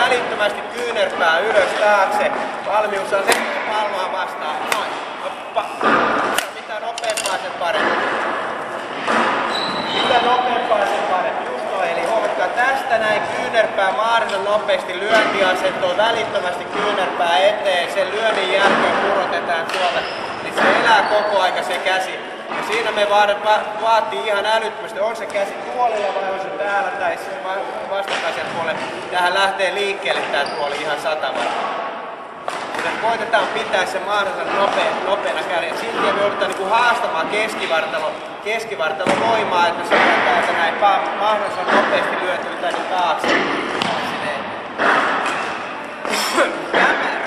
välittömästi kyynärpää ylös taakse. Valmius on palloa vastaan. Noin. Hoppa. Mitä nopeampaa sen parempi. Mitä nopeampaa sen parempi. Just noin. Eli huomatkaa tästä näin kyynärpää mahdollisimman nopeasti lyöntiasentoon. Välittömästi kyynärpää eteen. Sen lyönnin jälkeen purotetaan tuolta. Niin se elää koko aika se käsi. Ja siinä me vaatii ihan älyttömästi, on se käsi tuolilla vai on se täällä tai vastakkaisen puolelle. Tähän lähtee liikkeelle tää tuoli ihan 100 varmaan. Joten koitetaan pitää se mahdollisimman nopeana käden. Silti me joudutaan niinku haastamaan keskivartalon voimaa, että se on täältä näin mahdollisimman nopeasti lyötyy tänne taakse.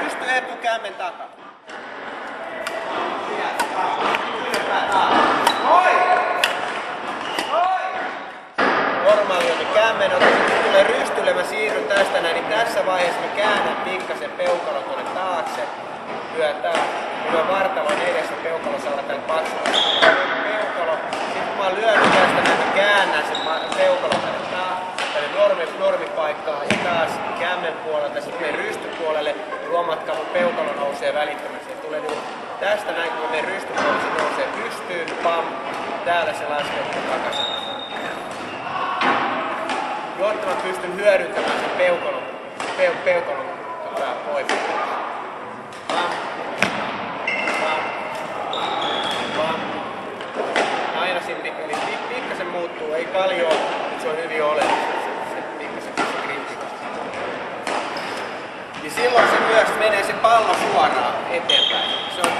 Pysty etu, kämmen takaa. Normaali on kämmen, kun tulee rystylle, mä siirryn tästä näin, niin tässä vaiheessa mä käännän pikkasen peukalon tuonne taakse. Lyön vartalon edessä, peukalo saada tän paksuun. Peukalo. Sitten kun mä oon lyönyt tästä näin, mä käännän sen peukalon tänne normipaikkaan ja taas kämmen puolelta, sitten menen rystypuolelle, huomatkaa mun peukalo nousee välittömästi. Tulee niin tästä näin, kun menen rystypuolelle, se nousee pystyyn, pam, täällä se laskee takaisin. Jotta mä pystyn hyödyntämään sen peukalon voimaa. Pam, pam, pam. Aina siinä pikkasen muuttuu, ei paljon, mutta se on hyvin oleellista. Se pikkasen kriittisesti. Ja silloin se myös menee se pallo suoraan eteenpäin. Se on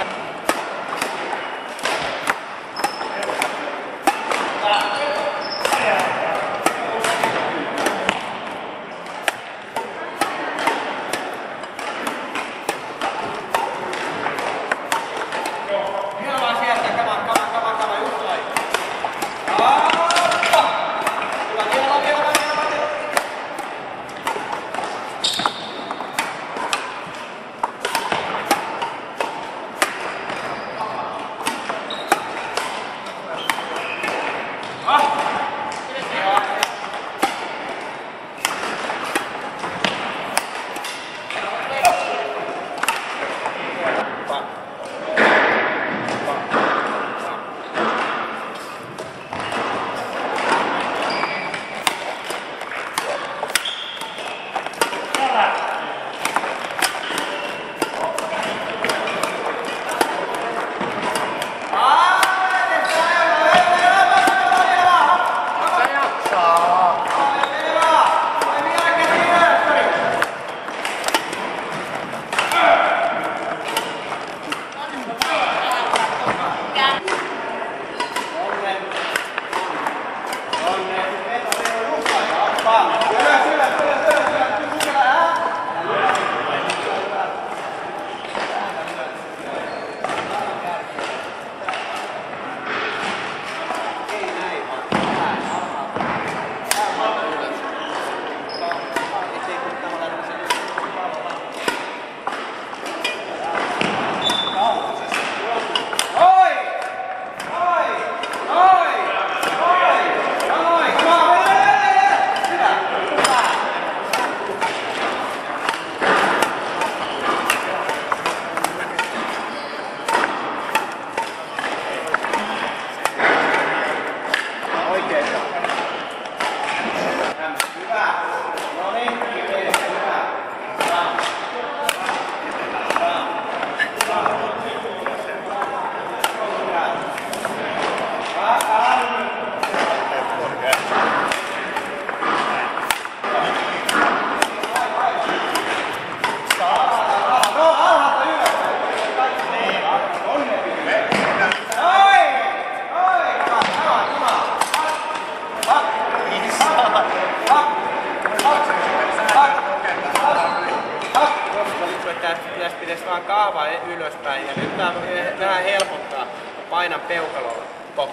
pitäisi vaan kaavaa ylöspäin ja nyt tää vähän helpottaa. Painan peukalolla. Box.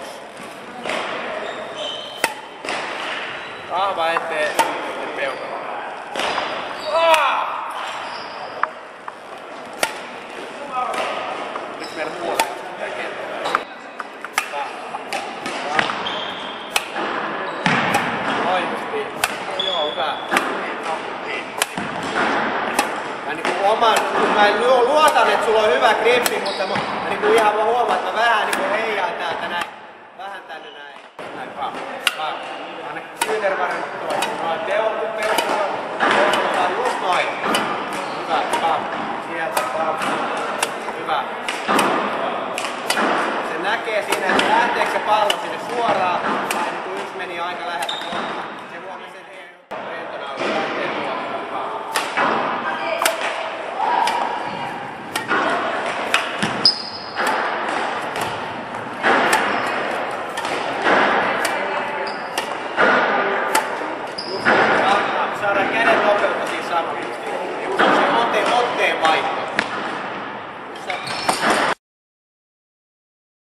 Kaava eteen ja peukalolla. Nyt meillä puolella. Noin. Joo, hyvä. mä luotan, että sulla on hyvä grippi, mutta mä niinku ihan mä huomaan, että mä vähän niinku heijaan täältä näin. Vähän tänne näin. Näin, pam. Anna kyynärvarren tuossa. Noin, peukkutaan just noin. Hyvä, pam. Sieltä, pam. Hyvä. Se näkee siinä, että lähteekö se pallo sinne suoraan. Tai niinku yksi meni aika lähellä.